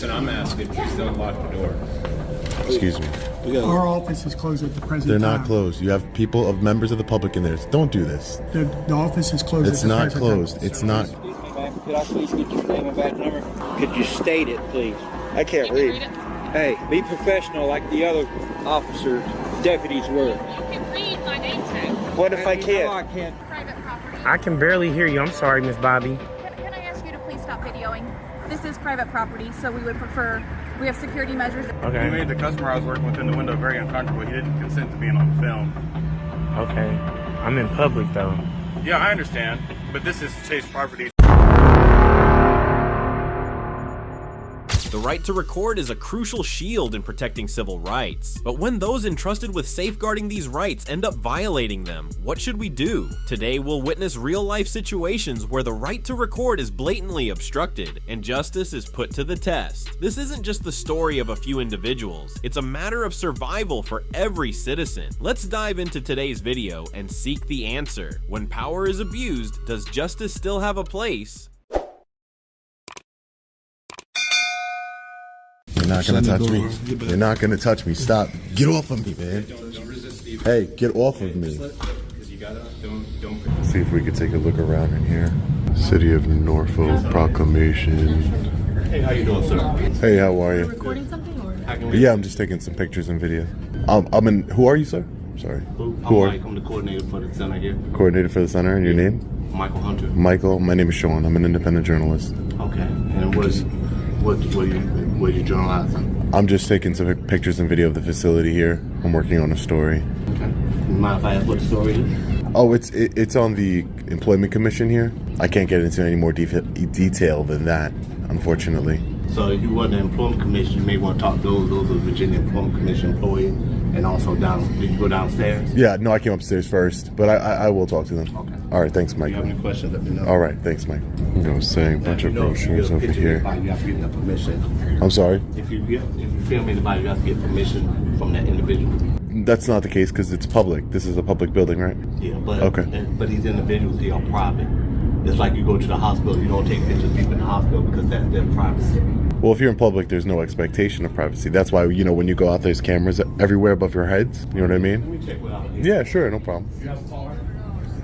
question I'm asking, please don't lock the door. Excuse me. Our office is closed at the present They're time. not closed. You have members of the public in there. Don't do this. The office is closed. It's at the not present closed. time. It's not. Excuse me, ma'am. Could I please get your name and badge number? Could you state it, please? I can't read. Hey, be professional like the other officers, deputies were. You can read my name tag. What if I can't? Private property. I can barely hear you. I'm sorry, Miss Bobby. Can I ask you to please stop videoing? This is private property, so we would prefer, we have security measures. Okay. He made the customer I was working with in the window very uncomfortable. He didn't consent to being on film. Okay. I'm in public though. Yeah, I understand, but this is Chase property. The right to record is a crucial shield in protecting civil rights. But when those entrusted with safeguarding these rights end up violating them, what should we do? Today we'll witness real-life situations where the right to record is blatantly obstructed, and justice is put to the test. This isn't just the story of a few individuals, it's a matter of survival for every citizen. Let's dive into today's video and seek the answer. When power is abused, does justice still have a place? You're not gonna touch me. You're not gonna touch me. Stop. Get off of me, man. Hey, get off of me. See if we could take a look around in here. City of Norfolk Proclamation. Hey, how you doing, sir? Hey, how are you? Recording something or? Yeah, I'm just taking some pictures and video. I'm in. Who are you, sir? Sorry. I'm Mike. I'm the coordinator for the center here. Coordinator for the center, and your name? Michael Hunter. Michael. My name is Sean. I'm an independent journalist. Okay. And what are you journalizing? I'm just taking some pictures and video of the facility here. I'm working on a story. Okay. Mind if I ask what the story is? Oh, it's on the Employment Commission here. I can't get into any more detail than that, unfortunately. So if you want the Employment Commission, you may want to talk to those are Virginia Employment Commission employees, and also did you go downstairs? Yeah, no, I came upstairs first, but I will talk to them. Okay. All right, thanks, If you have Michael. any questions, let me know. All right, thanks, Mike. You know, saying a bunch of brochures over here. You have to get the permission. I'm sorry. If you film anybody, you have to get permission from that individual. That's not the case because it's public. This is a public building, right? Yeah, but Okay. But these individuals here are private. It's like you go to the hospital, you don't take pictures of people in the hospital because that's their privacy. Well, if you're in public, there's no expectation of privacy. That's why, you know, when you go out, there's cameras everywhere above your heads. You know what I mean? Let me check without it. Yeah, sure, no problem. You have a card?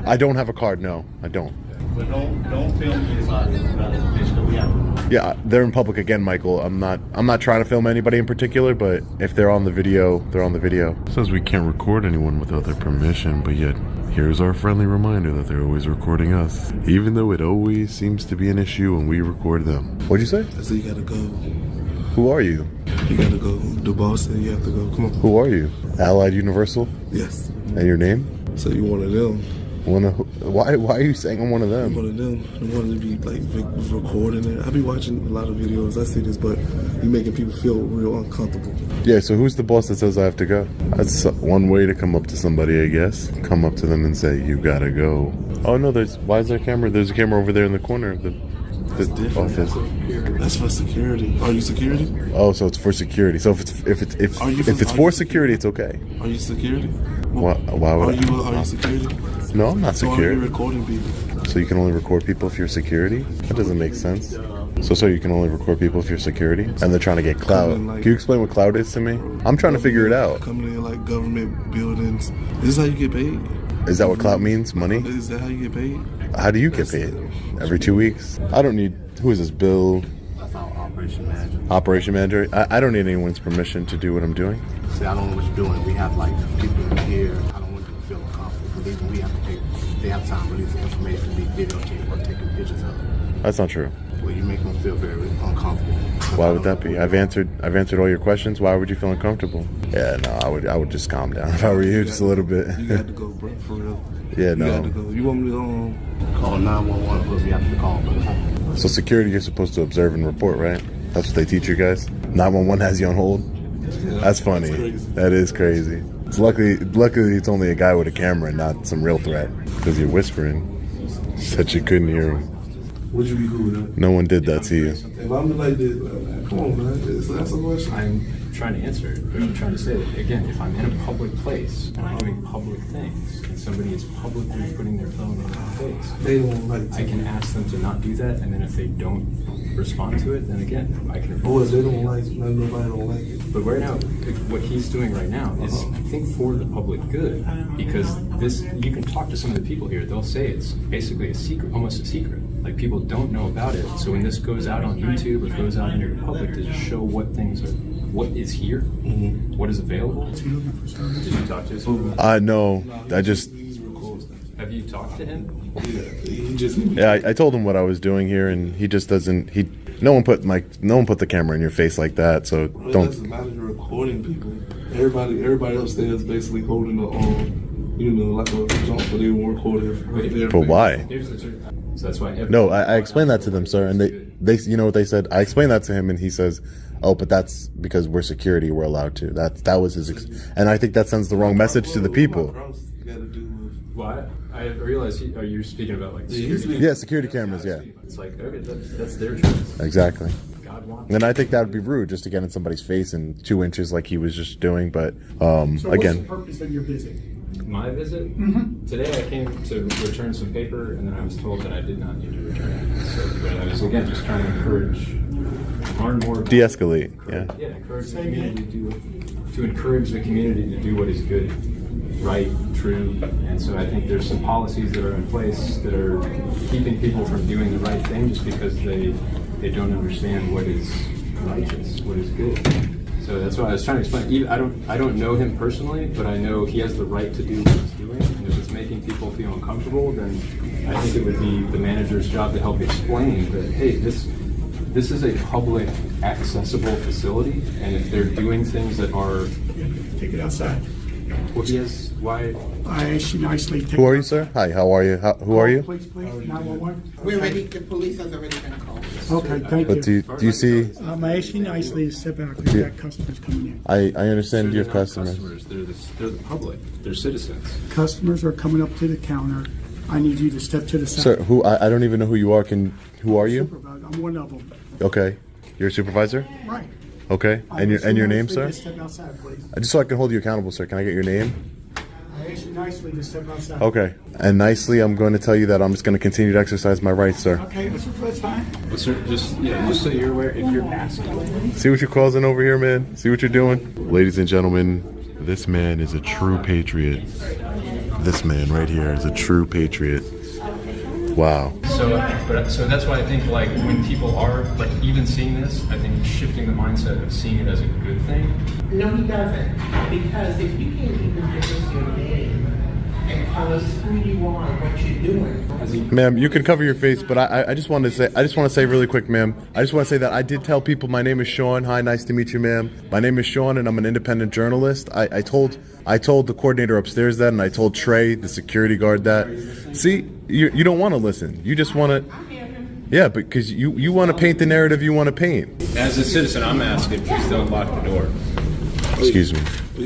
I don't have a card, no, I don't. But don't film anybody without permission. We have. Yeah, they're in public again, Michael. I'm not trying to film anybody in particular, but if they're on the video, they're on the video. It says we can't record anyone without their permission, but yet here's our friendly reminder that they're always recording us, even though it always seems to be an issue when we record them. What'd you say? I said you gotta go. Who are you? You gotta go. The boss said you have to go. Come on. Who are you? Allied Universal? Yes. And your name? So you one of them. Why are you saying I'm one of them? One of them. I wanted to be like recording it. I be watching a lot of videos. I see this, but you making people feel real uncomfortable. Yeah, so who's the boss that says I have to go? That's one way to come up to somebody, I guess. Come up to them and say, you gotta go. Oh no, why is there a camera? There's a camera over there in the corner of the office. That's for security. Are you security? Oh, so it's for security. So if it's for security, it's okay. Are you security? Why would Are you security? No, I'm not So are you security. recording people? So you can only record people if you're security? That doesn't make sense. So you can only record people if you're security? And they're trying to get clout. Can you explain what clout is to me? I'm trying to figure it out. Coming in like government buildings. Is this how you get paid? Is that what clout means? Money? Is that how you get paid? How do you get paid? Every 2 weeks? I don't need... Who is this? Bill? That's our operation manager. Operation manager? I don't need anyone's permission to do what I'm doing. See, I don't know what you're doing. We have like people in here. I don't want them to feel uncomfortable because even we have to take. They have time to release the information, be videotaped or taking pictures of. That's not true. Well, you make them feel very uncomfortable. Why would that be? I've answered all your questions. Why would you feel uncomfortable? Yeah, no, I would just calm down if I were you, just a little bit. You got to go, bro, for real. Yeah, You no. got to go. You want me to Call 911 if we have to call. So security, you're supposed to observe and report, right? That's what they teach you guys? 911 has you on hold? That's funny. That is crazy. It's luckily it's only a guy with a camera and not some real threat. Because you're whispering. Said you couldn't hear him. Would you be cool with that? No one did that to you. If I'm like this, Come on, man. Just answer the question. I'm trying to answer it, but I'm trying to say that, again, if I'm in a public place and I'm doing public things and somebody is publicly putting their phone in my face, They don't like I can ask them to not do that, and then if they don't respond to it, then again, I can. Or if they don't like it, nobody don't like it. But right now, what he's doing right now is, I think, for the public good, because this, you can talk to some of the people here, they'll say it's basically a secret, almost a secret. Like, people don't know about it, so when this goes out on YouTube or goes out into the public to just show what things are, what is here, what is available. Did you talk to him? No, I just, Have you talked to him? He just yeah, I told him what I was doing here, and he just doesn't. No one put the camera in your face like that. So It don't. doesn't matter. You're recording people. Everybody upstairs basically holding the like a jump for they won't record it. But why? So that's why. No, I explained that to them, sir, and they you know what they said. I explained that to him, and he says, "Oh, but that's because we're security. We're allowed to." That was his, and I think that sends the wrong message to the people. Why? I realize. Are you speaking about like security? Yeah, security cameers. Yeah, It's like, okay, that's their choice. exactly. God wants. And I think that would be rude just to get in somebody's face in 2 inches like he was just doing. But So what's the again, purpose of your visit? My visit? Today I came to return some paper, and then I was told that I did not need to return it. So, but I was, again, just trying to learn more. de-escalate. Yeah. Yeah, encourage the community to encourage the community to do what is good, right, true. And so I think there's some policies that are in place that are keeping people from doing the right thing just because they don't understand what is righteous, what is good. So that's why I was trying to explain. I don't know him personally, but I know he has the right to do what he's doing. And if it's making people feel uncomfortable, then I think it would be the manager's job to help explain that, hey, this is a public accessible facility, and if they're doing things that are, Take it outside. well, he has, why? I asked you nicely. Who are you, sir? Hi. How are you? Who are you? Please, 911. We're ready, the police has already been called. Okay, thank But you. do you see? I asked you nicely to step out because you got customers coming in. I understand your They're not customers. They're the public. They're citizens. Customers are coming up to the counter. I need you to step to the side. Sir, who? I don't even know who you are. Who are you? Supervisor, I'm one of them. Okay, you're a supervisor. Right. Okay, and your name, sir? Just step outside, please. Just so I can hold you accountable, sir. Can I get your name? I asked you nicely to step outside. Okay, and nicely, I'm going to tell you that I'm just going to continue to exercise my rights, sir. Okay, that's fine. But sir, just so you're aware, if you're asking. See what you're causing over here, man? See what you're doing? Ladies and gentlemen, this man is a true patriot. This man right here is a true patriot. Wow. So that's why I think, like, when people are, like, even seeing this, I think shifting the mindset of seeing it as a good thing. No, he doesn't, because if you can't even give us your name and tell us who you are and what you're doing. Ma'am, you can cover your face, but I just want to say really quick, ma'am. I just want to say that I did tell people my name is Sean. Hi, nice to meet you, ma'am. My name is Sean, and I'm an independent journalist. I told the coordinator upstairs that, and I told Trey, the security guard, that. See, you don't want to listen. You just want to. Yeah, because you want to paint the narrative you want to paint. As a citizen, I'm asking, please don't lock the door. Excuse me.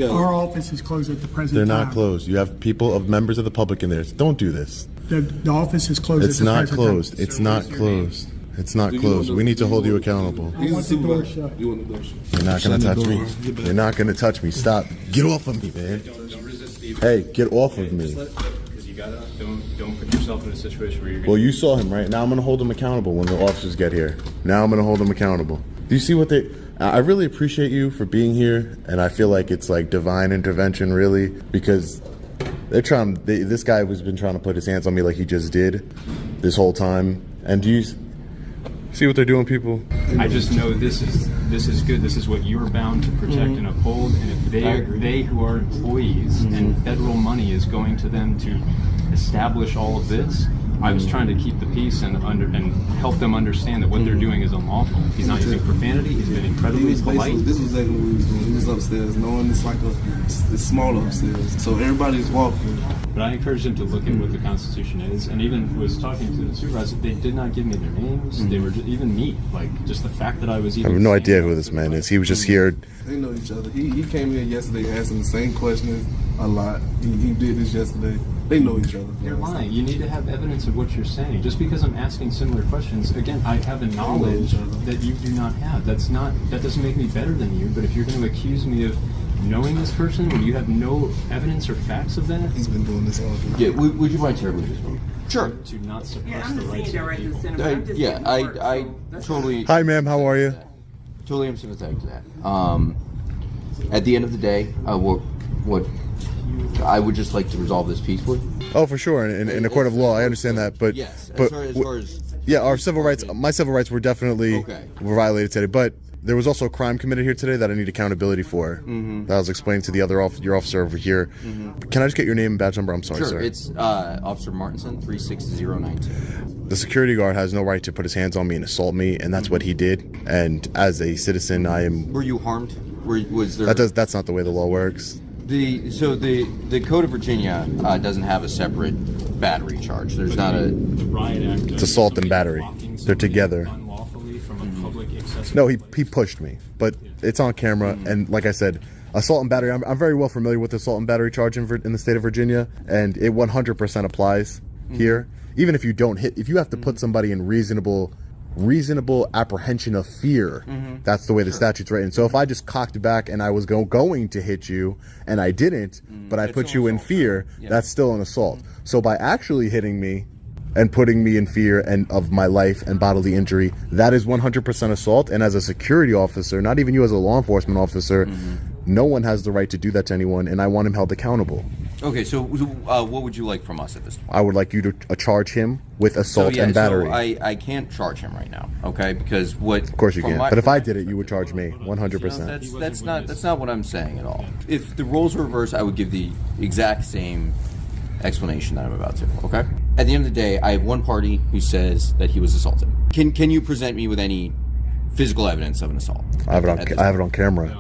Our office is closed at the present They're time. not closed. You have members of the public in there. Don't do this. The office is closed It's at the not present closed. time. It's not closed. It's not closed. We need to hold you accountable. I want the door shut. You want the door shut? You're not going to touch me. You're not going to touch me. Stop. Get off of me, man. Hey, get off of me. Because you gotta, don't put yourself in a situation where you're gonna. Well, you saw him, right? Now I'm going to hold him accountable when the officers get here. Now I'm going to hold him accountable. Do you see what they... I really appreciate you for being here, and I feel like it's like divine intervention, really, because they're trying... this guy has been trying to put his hands on me like he just did this whole time. And do you see what they're doing, people? I just know this is good. This is what you're bound to protect and uphold. And if they who are employees and federal money is going to them to establish all of this, I was trying to keep the peace and help them understand that what they're doing is unlawful. He's not using profanity. He's been incredibly polite. This was exactly what he was doing. He was upstairs, knowing it's small upstairs, so everybody's walking. But I encouraged him to look at what the Constitution is, and even was talking to the supervisor. They did not give me their names. They were even me. Like, just the fact that I was even. I have no idea who this man is. He was just here. They know each other. He came in yesterday asking the same questions a lot. He did this yesterday. They know each other. You're lying. You need to have evidence of what you're saying. Just because I'm asking similar questions, again, I have a knowledge that you do not have. That doesn't make me better than you. But if you're going to accuse me of knowing this person when you have no evidence or facts of that, He's been doing this all day. Yeah, would you mind sharing with this one? Sure. To not suppress Yeah, I'm the the rights senior of director people. of cinema. I'm just Yeah, getting to work, I so that's totally. Hi, ma'am. How are you? Totally am sympathetic to that. At the end of the day, what I would just like to resolve this peacefully. Oh, for sure. In a court of law, I understand that. But yes, but as far as yeah, our civil rights, my civil rights were definitely were violated today. But there was also a crime committed here today that I need accountability for. That I was explaining to the other your officer over here. Can I just get your name and badge number? I'm sorry, sure, sir. It's Officer Martinson, 36092. The security guard has no right to put his hands on me and assault me, and that's what he did. And as a citizen, I am. Were you harmed? Was there? That's not the way the law works. The Code of Virginia doesn't have a separate battery charge. There's not a riot act. It's assault and battery. They're together. Unlawfully from a public accessible. No, he pushed me, but it's on camera. And like I said, assault and battery. I'm very well familiar with the assault and battery charge in the state of Virginia, and it 100% applies here. Even if you don't hit, if you have to put somebody in reasonable apprehension of fear, that's the way the statute's written. So if I just cocked back and I was going to hit you and I didn't, but I put you in fear, that's still an assault. So by actually hitting me and putting me in fear and of my life and bodily injury, that is 100% assault. And as a security officer, not even you as a law enforcement officer, no one has the right to do that to anyone, and I want him held accountable. Okay, so what would you like from us at this point? I would like you to charge him with assault and battery. So I can't charge him right now, okay? Because what? Of course you can. But if I did it, you would charge me 100%. That's not what I'm saying at all. If the roles were reversed, I would give the exact same explanation that I'm about to. Okay. At the end of the day, I have one party who says that he was assaulted. Can you present me with any physical evidence of an assault? I have it on camera.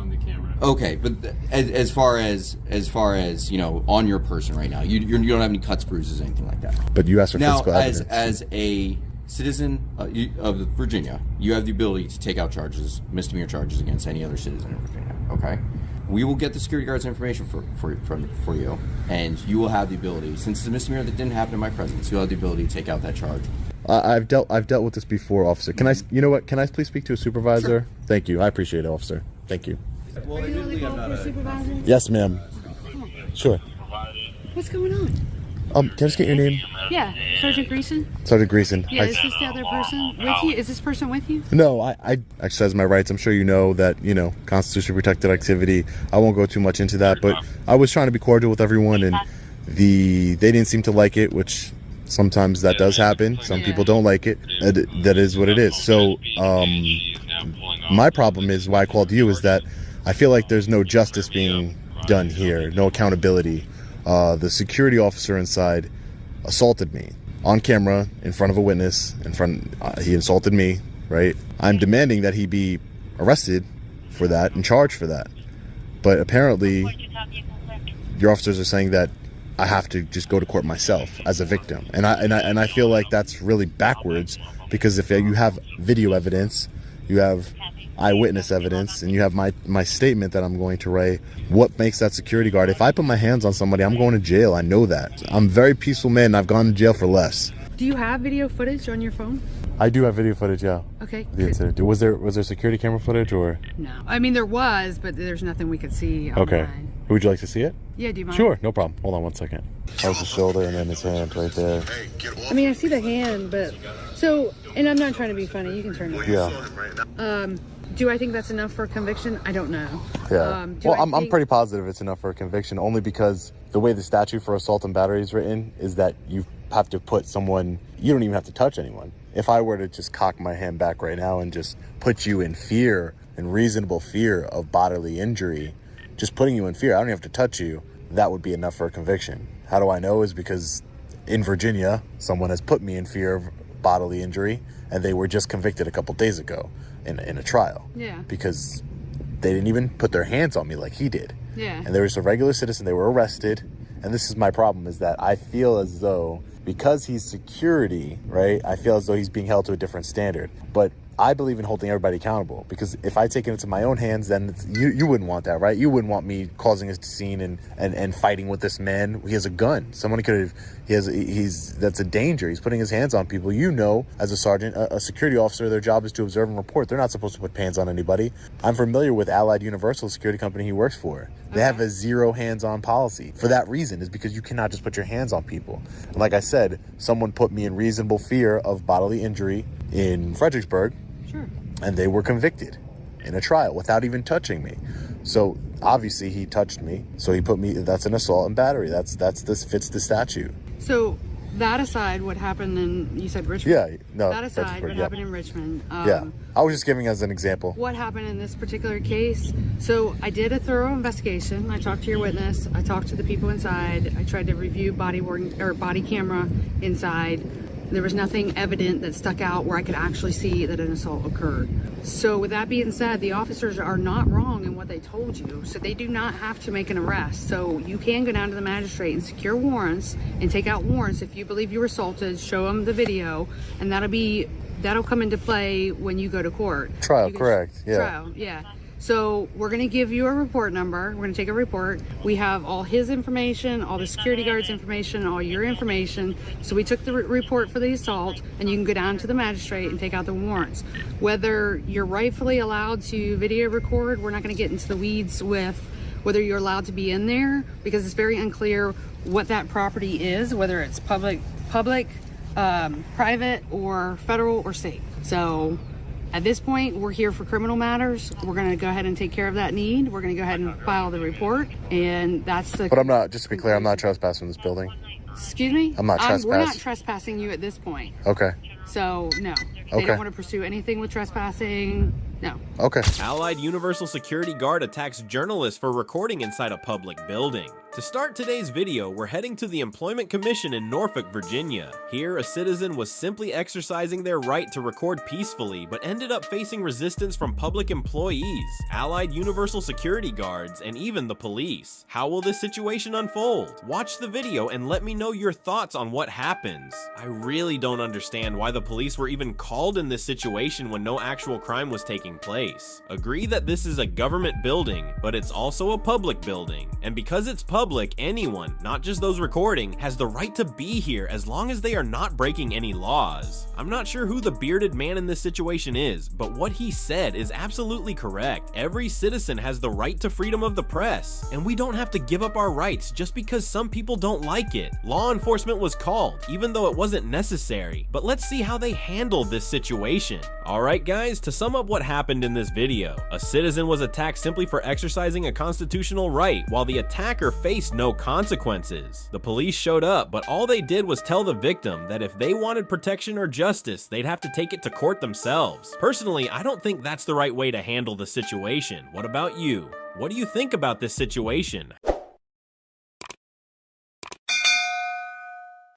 Okay, but as far as on your person right now, you don't have any cuts, bruises, anything like that. But you asked for now, physical evidence. as a citizen of Virginia, you have the ability to take out charges, misdemeanor charges against any other citizen in Virginia. Okay, we will get the security guard's information for you, and you will have the ability, since it's a misdemeanor that didn't happen in my presence, you'll have the ability to take out that charge. I've dealt with this before, officer. Can I please speak to a supervisor? Sure. Thank you. I appreciate it, officer. Thank you. Well, are you on the call for a supervisor? Yes, ma'am. Sure. What's going on? Can I just get your name? Yeah, Sergeant Greason. Sergeant Greason. Yeah, is this the other person with you? Is this person with you? No, I exercise my rights. I'm sure you know that, constitutionally protected activity. I won't go too much into that, but I was trying to be cordial with everyone, and they didn't seem to like it, which sometimes that does happen. Some people don't like it. That is what it is. So, my problem is why I called you is that I feel like there's no justice being done here, no accountability. The security officer inside assaulted me on camera in front of a witness. He insulted me, right? I'm demanding that he be arrested for that and charged for that. But apparently, your officers are saying that I have to just go to court myself as a victim, and I feel like that's really backwards, because if you have video evidence, you have eyewitness evidence, and you have my statement that I'm going to write, what makes that security guard? If I put my hands on somebody, I'm going to jail. I know that. I'm a very peaceful man, and I've gone to jail for less. Do you have video footage on your phone? I do have video footage, yeah. Okay. The incident. Was there security camera footage or? No. I mean, there was, but there's nothing we could see online. Okay. Would you like to see it? Yeah, do you mind? Sure, no problem. Hold on one second. That was his shoulder and then his hand right there. I mean, I see the hand, but... So, and I'm not trying to be funny. You can turn it. Yeah. Do I think that's enough for a conviction? I don't know. Yeah. I'm pretty positive it's enough for a conviction, only because the way the statute for assault and battery is written is that you have to put someone... You don't even have to touch anyone. If I were to just cock my hand back right now and just put you in fear, in reasonable fear of bodily injury, just putting you in fear, I don't even have to touch you, that would be enough for a conviction. How do I know? Is because in Virginia, someone has put me in fear of bodily injury, and they were just convicted a couple days ago in a trial. Yeah. Because they didn't even put their hands on me like he did. Yeah. And they were just a regular citizen. They were arrested. And this is my problem, is that I feel as though, because he's security, right, I feel as though he's being held to a different standard. But I believe in holding everybody accountable, because if I take it into my own hands, then you wouldn't want that, right? You wouldn't want me causing a scene and fighting with this man. He has a gun. Someone could have, that's a danger. He's putting his hands on people. You know, as a sergeant, a security officer, their job is to observe and report. They're not supposed to put hands on anybody. I'm familiar with Allied Universal, security company he works for. They have a zero hands-on policy. For that reason, is because you cannot just put your hands on people. And like I said, someone put me in reasonable fear of bodily injury in Fredericksburg. Sure. And they were convicted in a trial without even touching me. So obviously he touched me. So he put me, that's an assault and battery. This fits the statute. So that aside, what happened in, you said Richmond? Yeah, no. That aside, what happened in Richmond? Yeah, I was just giving as an example. What happened in this particular case? So I did a thorough investigation. I talked to your witness. I talked to the people inside. I tried to review body camera inside. There was nothing evident that stuck out where I could actually see that an assault occurred. So with that being said, the officers are not wrong in what they told you. So they do not have to make an arrest. So you can go down to the magistrate and secure warrants and take out warrants if you believe you were assaulted, show them the video, and that'll come into play when you go to court. Trial, correct, yeah. Trial, yeah. So we're going to give you a report number. We're going to take a report. We have all his information, all the security guards' information, all your information. So we took the report for the assault, and you can go down to the magistrate and take out the warrants. Whether you're rightfully allowed to video record, we're not going to get into the weeds with whether you're allowed to be in there, because it's very unclear what that property is, whether it's public, private, or federal or state. So at this point, we're here for criminal matters. We're going to go ahead and take care of that need. We're going to go ahead and file the report, and that's the... But I'm not, just to be clear, I'm not trespassing this building. Excuse me? I'm not trespassing. We're not trespassing you at this point. Okay. So, no. They don't want to pursue anything with trespassing. No. Okay. Allied Universal Security Guard attacks journalists for recording inside a public building. To start today's video, we're heading to the Employment Commission in Norfolk, Virginia. Here, a citizen was simply exercising their right to record peacefully, but ended up facing resistance from public employees, Allied Universal Security Guards, and even the police. How will this situation unfold? Watch the video and let me know your thoughts on what happens. I really don't understand why the police were even called in this situation when no actual crime was taking place. Agree that this is a government building, but it's also a public building. And because it's public, anyone, not just those recording, has the right to be here as long as they are not breaking any laws. I'm not sure who the bearded man in this situation is, but what he said is absolutely correct. Every citizen has the right to freedom of the press, and we don't have to give up our rights just because some people don't like it. Law enforcement was called, even though it wasn't necessary, but let's see how they handled this situation. Alright guys, to sum up what happened in this video, a citizen was attacked simply for exercising a constitutional right, while the attacker faced no consequences. The police showed up, but all they did was tell the victim that if they wanted protection or justice, they'd have to take it to court themselves. Personally, I don't think that's the right way to handle the situation. What about you? What do you think about this situation?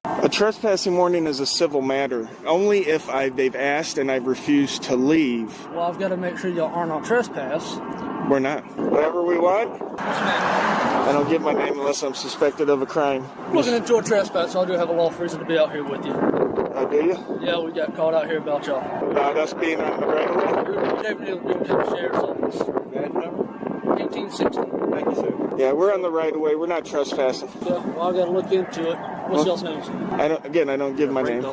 A trespassing warning is a civil matter, only if they've asked and I've refused to leave. Well, I've got to make sure y'all are not trespass. We're not. Whatever we want. I don't give my name unless I'm suspected of a crime. Looking into your trespass, so I do have a lawful reason to be out here with you. Oh, do you? Yeah, we got called out here about y'all. About us being on the right of way? You're David Newton to the Sheriff's Office. Badge number? 1860. Thank you, sir. Yeah, we're on the right of way. We're not trespassing. Yeah, well, I got to look into it. What's y'all's names? I don't give my name.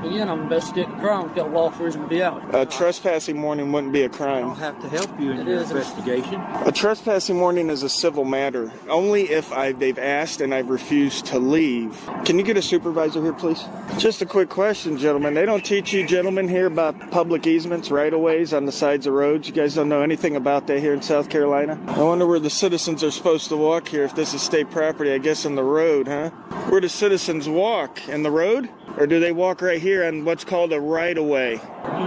Again, I'm investigating crime. We've got a lawful reason to be out. A trespassing warning wouldn't be a crime. I'll have to help you in your investigation. A trespassing warning is a civil matter, only if they've asked and I've refused to leave. Can you get a supervisor here, please? Just a quick question, gentlemen. They don't teach you gentlemen here about public easements, right-of-ways on the sides of roads. You guys don't know anything about that here in South Carolina? I wonder where the citizens are supposed to walk here if this is state property, I guess on the road, huh? Where do citizens walk? In the road? Or do they walk right here on what's called a right-of-way? You're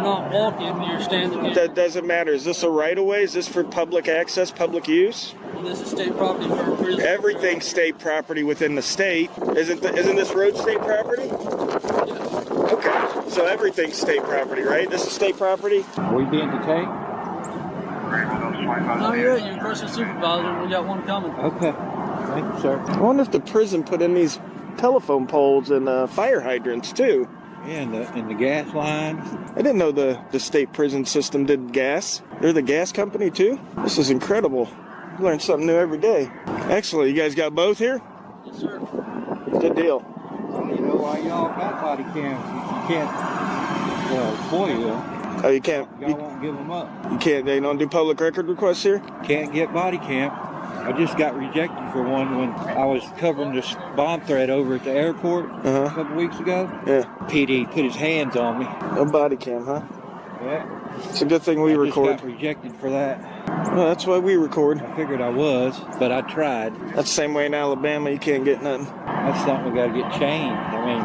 not walking, you're standing here. That doesn't matter. Is this a right-of-way? Is this for public access, public use? Well, this is state property for prison. Everything's state property within the state. Isn't this road state property? Yes. Okay, so everything's state property, right? This is state property? Are we being detained? No, you're right. You're person supervisor. We got one coming. Okay. Thank you, sir. I wonder if the prison put in these telephone poles and fire hydrants too. And the gas line. I didn't know the state prison system did gas. They're the gas company too? This is incredible. Learn something new every day. Excellent. You guys got both here? Yes, sir. Good deal. Well, you know why y'all got body cams? You can't, boy, Oh, you can't? Y'all won't give them up. You can't, they don't do public record requests here? Can't get body cam. I just got rejected for one when I was covering this bomb threat over at the airport a couple weeks ago. Yeah. PD put his hands on me. No body cam, huh? Yeah. It's a good thing we record. I just got rejected for that. Well, that's why we record. I figured I was, but I tried. That's the same way in Alabama, you can't get nothing. That's something we got to get changed. I mean,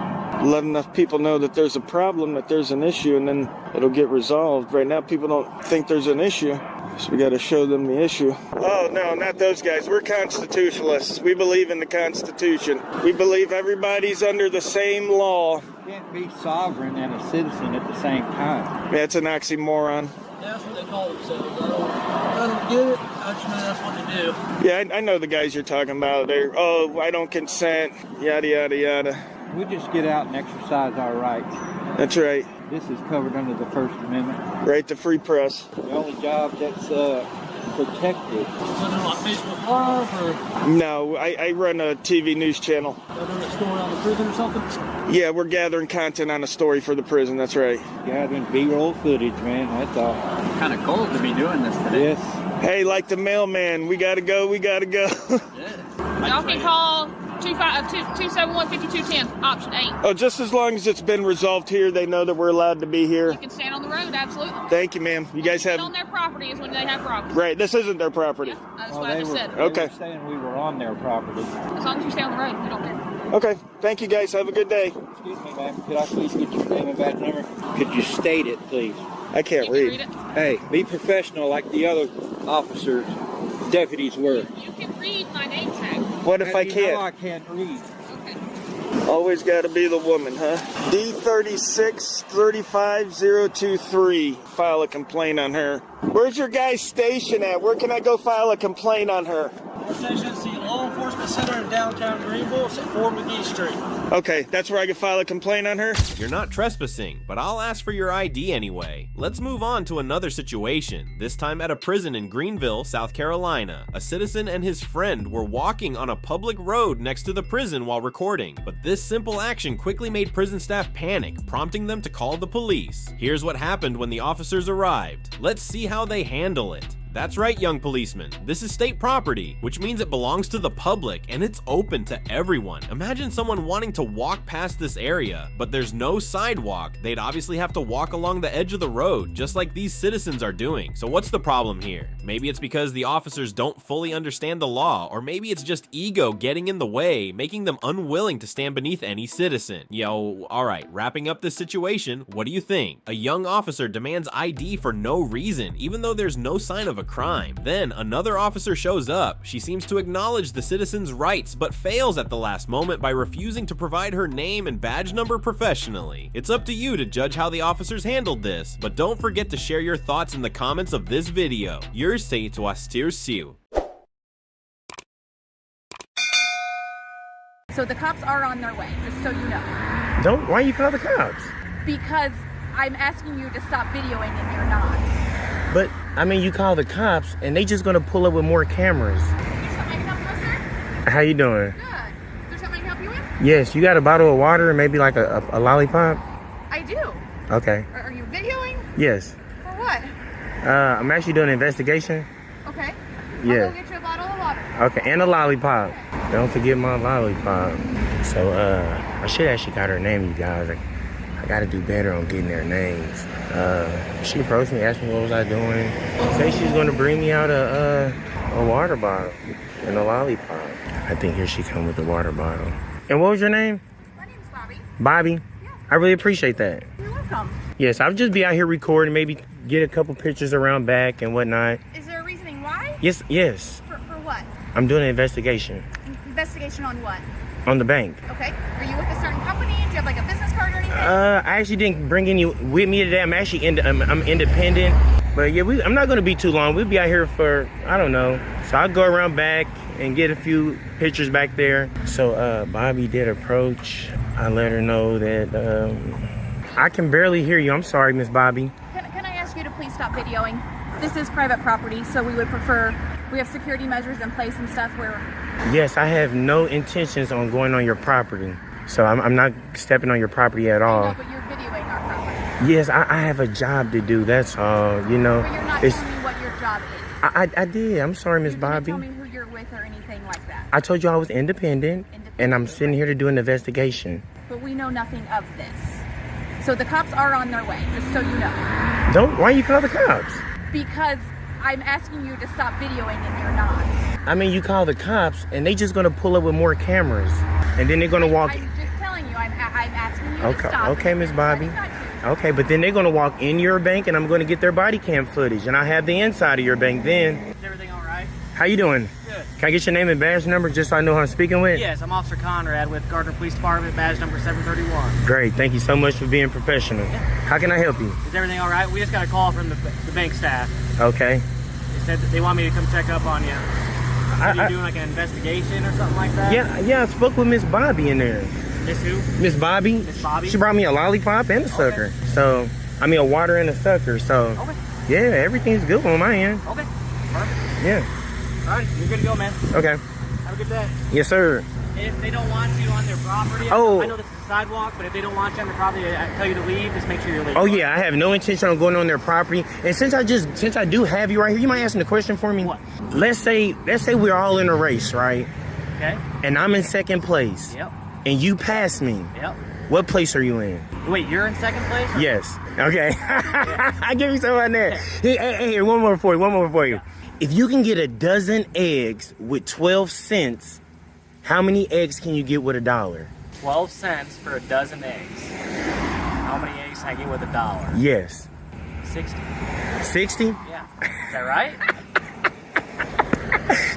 let enough people know that there's a problem, that there's an issue, and then it'll get resolved. Right now, people don't think there's an issue, so we got to show them the issue. Oh, no, not those guys. We're constitutionalists. We believe in the Constitution. We believe everybody's under the same law. You can't be sovereign and a citizen at the same time. That's an oxymoron. That's what they call themselves. I don't get it. I just know that's what they do. Yeah, I know the guys you're talking about. They're, oh, I don't consent, yada, yada, yada. We just get out and exercise our rights. That's right. This is covered under the First Amendment. Right to free press. The only job that's protected. Put it on Facebook Live or? No, I run a TV news channel. Y'all doing a story on the prison or something? Yeah, we're gathering content on a story for the prison, that's right. Gathering B-roll footage, man, that's all. Kind of cold to be doing this today. Yes. Hey, like the mailman, we gotta go, we gotta go. Y'all can call 271-5210, option 8. Oh, just as long as it's been resolved here, they know that we're allowed to be here. You can stand on the road, absolutely. Thank you, ma'am. You guys have... on their property is when they have problems. Right, this isn't their property. Yeah, that's what I just said. Okay. They were saying we were on their property. As long as you stay on the road, we don't care. Okay, thank you guys. Have a good day. Excuse me, ma'am. Could I please get your name and badge number? Could you state it, please? I can't read. Hey, be professional like the other officers, deputies were. You can read my name tag. What if I You can't? know I can't read. Always got to be the woman, huh? D3635023. File a complaint on her. Where's your guys' station at? Where can I go file a complaint on her? Our station is the Law Enforcement Center in downtown Greenville. It's at 4 McGee Street. Okay, that's where I can file a complaint on her? You're not trespassing, but I'll ask for your ID anyway. Let's move on to another situation, this time at a prison in Greenville, South Carolina. A citizen and his friend were walking on a public road next to the prison while recording, but this simple action quickly made prison staff panic, prompting them to call the police. Here's what happened when the officers arrived. Let's see how they handle it. That's right, young policeman. This is state property, which means it belongs to the public and it's open to everyone. Imagine someone wanting to walk past this area, but there's no sidewalk. They'd obviously have to walk along the edge of the road, just like these citizens are doing. So what's the problem here? Maybe it's because the officers don't fully understand the law, or maybe it's just ego getting in the way, making them unwilling to stand beneath any citizen. Yo, alright, wrapping up this situation, what do you think? A young officer demands ID for no reason, even though there's no sign of a crime. Then another officer shows up. She seems to acknowledge the citizen's rights, but fails at the last moment by refusing to provide her name and badge number professionally. It's up to you to judge how the officers handled this, but don't forget to share your thoughts in the comments of this video. Yours say to Astir. So the cops are on their way, just so you know. Why you call the cops? Because I'm asking you to stop videoing and you're not. But, I mean, you call the cops and they just gonna pull up with more cameras. Is there something I can help you with, sir? How you doing? Good. Is there something I can help you with? Yes, you got a bottle of water and maybe like a lollipop? I do. Okay. Are you videoing? Yes. For what? I'm actually doing an investigation. Okay. Yeah. I'll go get you a bottle of water. Okay, and a lollipop. Don't forget my lollipop. So, I should actually got her name, you guys. I gotta do better on getting their names. She approached me, asked me what was I doing. Said she's gonna bring me out a water bottle and a lollipop. I think here she come with the water bottle. And what was your name? My name's Bobby. Bobby? Yeah. I really appreciate that. You're welcome. Yes, I'll just be out here recording, maybe get a couple pictures around back and whatnot. Is there a reasoning why? Yes. For what? I'm doing an investigation. Investigation on what? On the bank. Okay. Are you with a certain company? Do you have like a business card or anything? I actually didn't bring any with me today. I'm actually I'm independent. But yeah, I'm not gonna be too long. We'll be out here for, I don't know. So I'll go around back and get a few pictures back there. So Bobby did approach. I let her know that I can barely hear you. I'm sorry, Miss Bobby. Can I ask you to please stop videoing? This is private property, so we would prefer, we have security measures in place and stuff where... Yes, I have no intentions on going on your property. So I'm not stepping on your property at all. I know, but you're videoing our property. Yes, I have a job to do, that's all, you know. But you're not telling me what your job is. I did. I'm sorry, Miss Bobby. You didn't tell me who you're with or anything like that. I told you I was independent, and I'm sitting here to do an investigation. But we know nothing of this. So the cops are on their way, just so you know. Why you call the cops? Because I'm asking you to stop videoing and you're not. I mean, you call the cops, and they just gonna pull up with more cameras, and then they're gonna walk. I'm just telling you, I'm asking you to stop. Okay, Miss Bobby. Okay, but then they're gonna walk in your bank, and I'm gonna get their body cam footage, and I have the inside of your bank then. Is everything all right? How you doing? Good. Can I get your name and badge number just so I know who I'm speaking with? Yes, I'm Officer Conrad with Gardner Police Department, badge number 731. Great, thank you so much for being professional. Yeah. How can I help you? Is everything all right? We just got a call from the bank staff. Okay. They said that they want me to come check up on you. Are you doing like an investigation or something like that? Yeah, I spoke with Miss Bobby in there. Miss who? Miss Bobby. Miss Bobby? She brought me a lollipop and a sucker. So, I mean a water and a sucker. So, okay. Yeah, everything's good on my end. Okay, perfect. Yeah. All right, you're good to go, man. Okay. Have a good day. Yes, sir. If they don't want you on their property, Oh. I know this is a sidewalk, but if they don't want you on their property, I tell you to leave, just make sure you're leaving. Oh yeah, I have no intention on going on their property. And since I do have you right here, you mind asking a question for me? What? Let's say we're all in a race, right? Okay. And I'm in second place. Yep. And you pass me. Yep. What place are you in? Wait, you're in second place? Or? Yes. Okay. I give you some on there. Hey, one more for you. Yeah. If you can get a dozen eggs with 12 cents, how many eggs can you get with $1? 12 cents for a dozen eggs. How many eggs can I get with $1? Yes. 60. 60? Yeah. Is that right?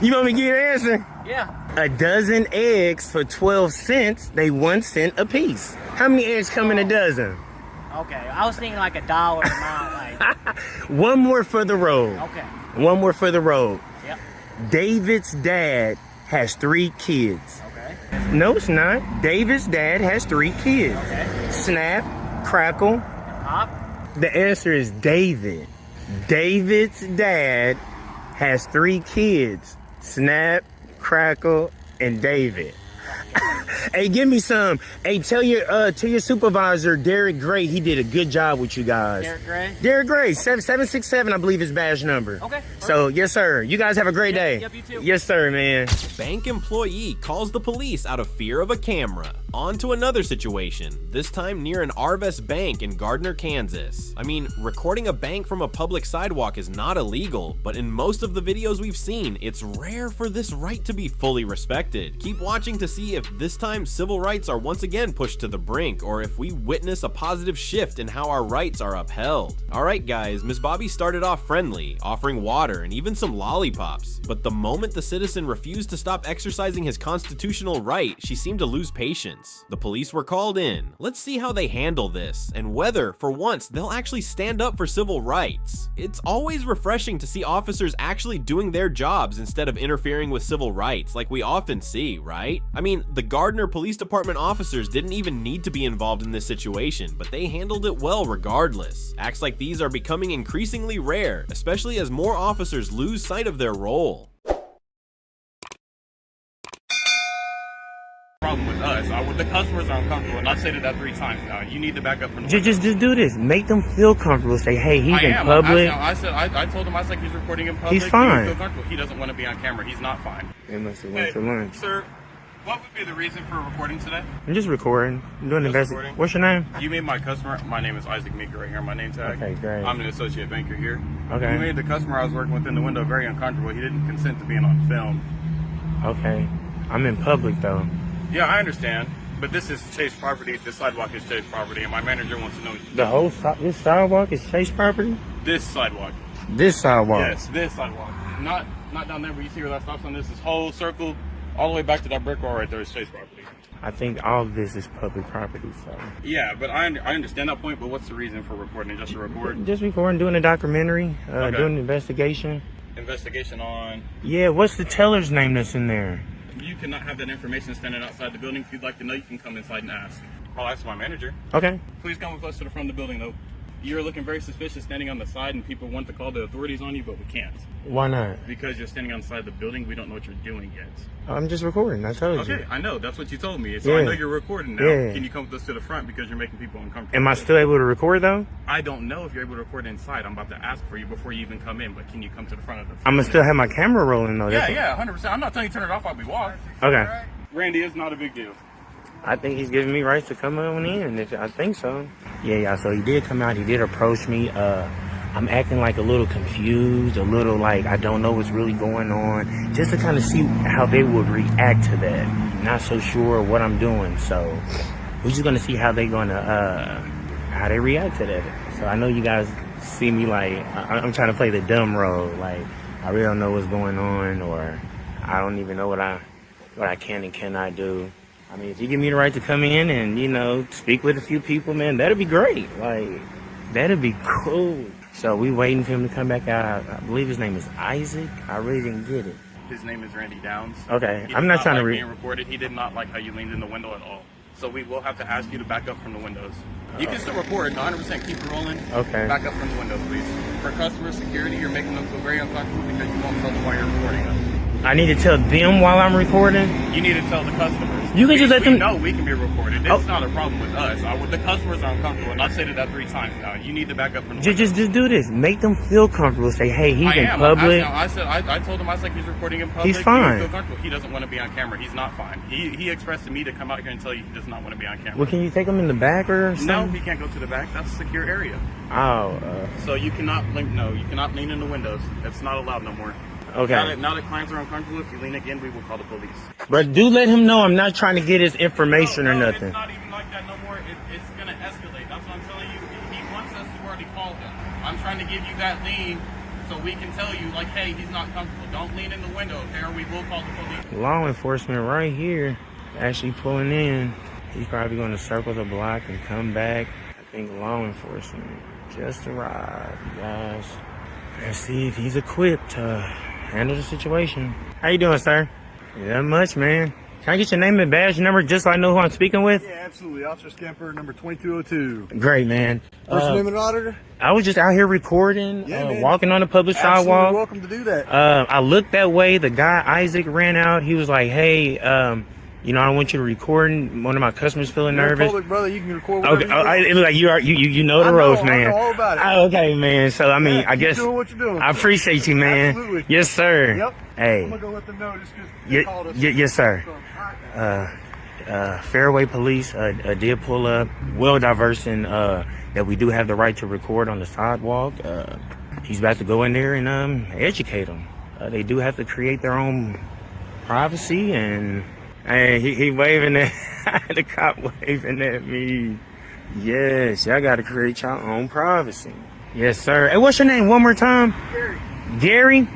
You want me to give you an answer? Yeah. A dozen eggs for 12 cents, they 1 cent a piece. How many eggs come in a dozen? Okay. I was thinking like $1 amount. Like. One more for the road. Okay. One more for the road. Yep. David's dad has 3 kids. Okay. No, it's not. David's dad has 3 kids. Okay. Snap, crackle. Pop. The answer is David. David's dad has 3 kids. Snap, crackle, and David. Hey, give me some. Hey, tell your supervisor, Derek Gray, he did a good job with you guys. Derek Gray? Derek Gray, 767, I believe his badge number. Okay. Perfect. So, yes, sir. You guys have a great day. Yep, you too. Yes, sir, man. Bank employee calls the police out of fear of a camera. On to another situation, this time near an Arvest bank in Gardner, Kansas. I mean, recording a bank from a public sidewalk is not illegal, but in most of the videos we've seen, it's rare for this right to be fully respected. Keep watching to see if this time civil rights are once again pushed to the brink, or if we witness a positive shift in how our rights are upheld. Alright guys, Miss Bobby started off friendly, offering water and even some lollipops, but the moment the citizen refused to stop exercising his constitutional right, she seemed to lose patience. The police were called in. Let's see how they handle this, and whether, for once, they'll actually stand up for civil rights. It's always refreshing to see officers actually doing their jobs instead of interfering with civil rights like we often see, right? I mean, the Gardner Police Department officers didn't even need to be involved in this situation, but they handled it well regardless. Acts like these are becoming increasingly rare, especially as more officers lose sight of their role. Problem with us. The customers are uncomfortable, and I've stated that 3 times now. You need to back up from the Just do this. Make them feel comfortable. Say, hey, he's in public. I told him, he's recording in public. He's fine. He feel comfortable. He doesn't want to be on camera. He's not fine. They must have went to lunch. Sir, what would be the reason for recording today? I'm just recording. I'm doing investigation. What's your name? You made my customer. My name is Isaac Meeker right here. My name tag. Okay, great. I'm an associate banker here. Okay. You made the customer I was working with in the window very uncomfortable. He didn't consent to being on film. Okay. I'm in public though. Yeah, I understand. But this is Chase property. This sidewalk is Chase property, and my manager wants to know. The whole this sidewalk is Chase property? This sidewalk. This sidewalk? Yes, this sidewalk. Not down there where you see where that stops on this whole circle, all the way back to that brick wall right there is Chase property. I think all of this is public property, so. Yeah, but I understand that point, but what's the reason for recording? Just to record? Just recording, doing a documentary, Okay. doing an investigation. Investigation on? Yeah, what's the teller's name that's in there? You cannot have that information standing outside the building. If you'd like to know, you can come inside and ask. I'll ask my manager. Okay. Please come close to the front of the building, though. You're looking very suspicious standing on the side, and people want to call the authorities on you, but we can't. Why not? Because you're standing on the side of the building, we don't know what you're doing yet. I'm just recording. I told you. Okay, I know. That's what you told me. So I know you're recording now. Yeah. Can you come with us to the front because you're making people uncomfortable? Am I still able to record though? I don't know if you're able to record inside. I'm about to ask for you before you even come in, but can you come to the front of the? I'm gonna still have my camera rolling though. Yeah, 100%. I'm not telling you to turn it off while we walk. Okay. Randy, it's not a big deal. I think he's giving me rights to come on in. I think so. Yeah, y'all. So he did come out. He did approach me. I'm acting like a little confused, a little like I don't know what's really going on, just to kind of see how they would react to that. Not so sure what I'm doing, so we're just gonna see how they react to that. So I know you guys see me like I'm trying to play the dumb role, like I really don't know what's going on, or I don't even know what I can and cannot do. I mean, if you give me the right to come in and, you know, speak with a few people, man, that'd be great. Like, that'd be cool. So we waiting for him to come back out. I believe his name is Isaac. I really didn't get it. His name is Randy Downs. Okay, He I'm did not trying to being recorded. He did not like how you leaned in the window at all. So we will have to ask you to back up from the windows. You can still record, 100% keep it rolling. Okay. Back up from the windows, please. For customer security, you're making them feel very uncomfortable because you won't tell them why you're recording them. I need to tell them while I'm recording? You need to tell the customers. You can just let them... No, we can be recorded. It's not a problem with us. The customers are uncomfortable, and I've said that 3 times now. You need to back up from the Just do this. Make them feel comfortable. Say, hey, he's in public. I told him, I was like, he's recording in public. He's fine. He feel comfortable. He doesn't want to be on camera. He's not fine. He expressed to me to come out here and tell you he does not want to be on camera. Well, can you take him in the back or something? No, he can't go to the back. That's a secure area. Oh. So you cannot lean in the windows. That's not allowed no more. Okay. Now that clients are uncomfortable, if you lean again, we will call the police. But do let him know I'm not trying to get his information or nothing. It's not even like that no more. It's going to escalate. That's what I'm telling you. He wants us to already call him. I'm trying to give you that lean so we can tell you, like, hey, he's not comfortable. Don't lean in the window, okay, or we will call the police. Law enforcement right here, actually pulling in. He's probably going to circle the block and come back. I think law enforcement just arrived, guys. Let's see if he's equipped to handle the situation. How you doing, sir? Not much, man. Can I get your name and badge number just so I know who I'm speaking with? Yeah, absolutely. Officer Scamper, number 2202. Great, man. First name and auditor? I was just out here recording, walking on the public sidewalk. Welcome to do that. I looked that way. The guy, Isaac, ran out. He was like, hey, you know, I don't want you to record. One of my customers feeling nervous. Public, brother, you can record Okay, it was like you know the ropes, man. I know all about it. Okay, man. So I mean, I guess doing what you're doing. I appreciate you, man. Absolutely. Yes, sir. Yep. Hey. I'm gonna go let them know just because they called us. Yes, sir. Fairway Police did pull up. Well diverse in that we do have the right to record on the sidewalk. He's about to go in there and educate them. They do have to create their own privacy and. Hey, he waving at the cop waving at me. Yes, y'all got to create your own privacy. Yes, sir. Hey, what's your name? One more time. Gary.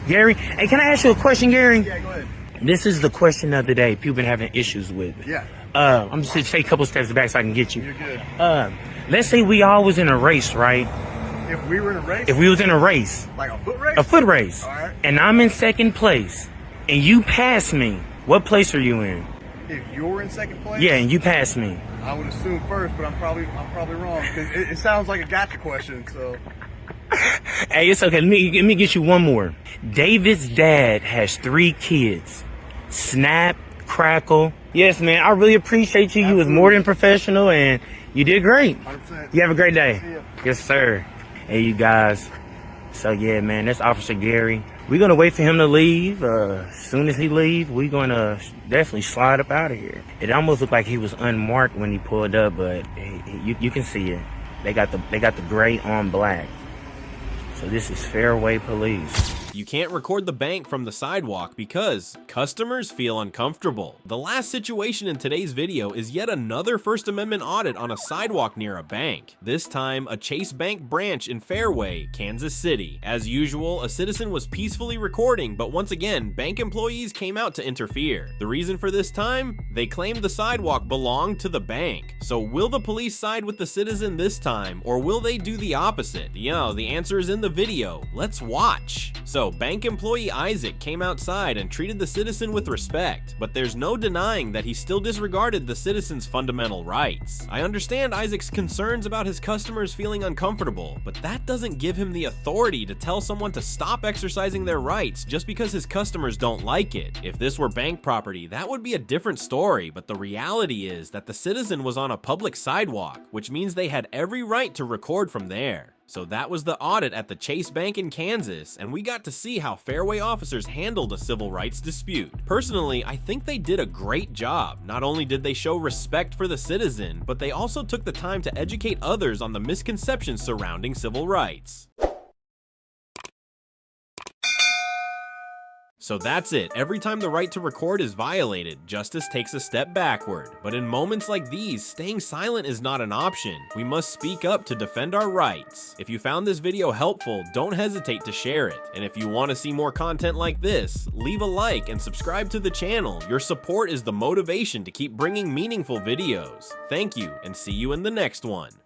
Gary. Hey, can I ask you a question, Gary? Yeah, go ahead. This is the question of the day. People been having issues with. Yeah. I'm just gonna take a couple steps back so I can get you. You're good. Let's say we all was in a race, right? If we were in a race? If we was in a race. Like a foot race? A foot race. All right. And I'm in second place, and you pass me. What place are you in? If you're in second place? Yeah, and you pass me. I would assume first, but I'm probably wrong because it sounds like a gotcha question. So. Hey, it's okay. Let me get you one more. David's dad has 3 kids. Snap, crackle. Yes, man. I really appreciate you. You was more than professional, and you did great. 100%. You have a great day. See ya. Yes, sir. Hey, you guys. So yeah, man. That's Officer Gary. We're gonna wait for him to leave. As soon as he leaves, we're gonna definitely slide up out of here. It almost looked like he was unmarked when he pulled up, but you can see it. They got the gray on black. So this is Fairway Police. You can't record the bank from the sidewalk because customers feel uncomfortable. The last situation in today's video is yet another First Amendment audit on a sidewalk near a bank. This time, a Chase Bank branch in Fairway, Kansas City. As usual, a citizen was peacefully recording, but once again, bank employees came out to interfere. The reason for this time? They claimed the sidewalk belonged to the bank. So will the police side with the citizen this time, or will they do the opposite? You know, the answer is in the video. Let's watch. So So, bank employee Isaac came outside and treated the citizen with respect, but there's no denying that he still disregarded the citizen's fundamental rights. I understand Isaac's concerns about his customers feeling uncomfortable, but that doesn't give him the authority to tell someone to stop exercising their rights just because his customers don't like it. If this were bank property, that would be a different story, but the reality is that the citizen was on a public sidewalk, which means they had every right to record from there. So that was the audit at the Chase Bank in Kansas, and we got to see how Fairway officers handled a civil rights dispute. Personally, I think they did a great job. Not only did they show respect for the citizen, but they also took the time to educate others on the misconceptions surrounding civil rights. So that's it. Every time the right to record is violated, justice takes a step backward. But in moments like these, staying silent is not an option. We must speak up to defend our rights. If you found this video helpful, don't hesitate to share it. And if you want to see more content like this, leave a like and subscribe to the channel. Your support is the motivation to keep bringing meaningful videos. Thank you, and see you in the next one.